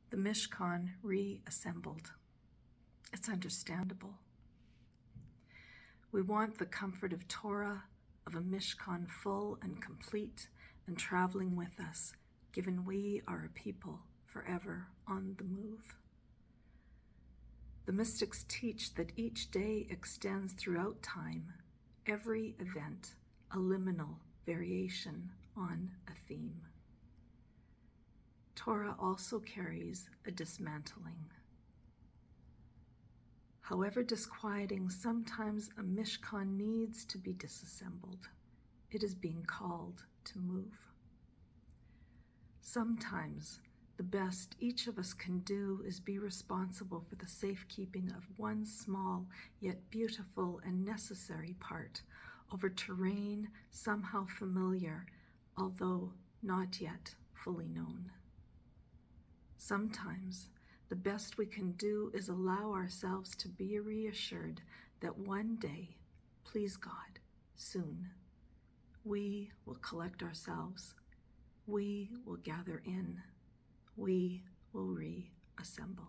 The Mishkan Reassembled. It's understandable. We want the comfort of Torah, of a Mishkan full and complete and traveling with us, given we are a people forever on the move. The mystics teach that each day extends throughout time, every event a liminal variation on a theme. Torah also carries a dismantling. However disquieting, sometimes a Mishkan needs to be disassembled. It is being called to move. Sometimes the best each of us can do is be responsible for the safekeeping of one small yet beautiful and necessary part over terrain somehow familiar, although not yet fully known. Sometimes the best we can do is allow ourselves to be reassured that one day, please God, soon, we will collect ourselves, we will gather in, we will reassemble.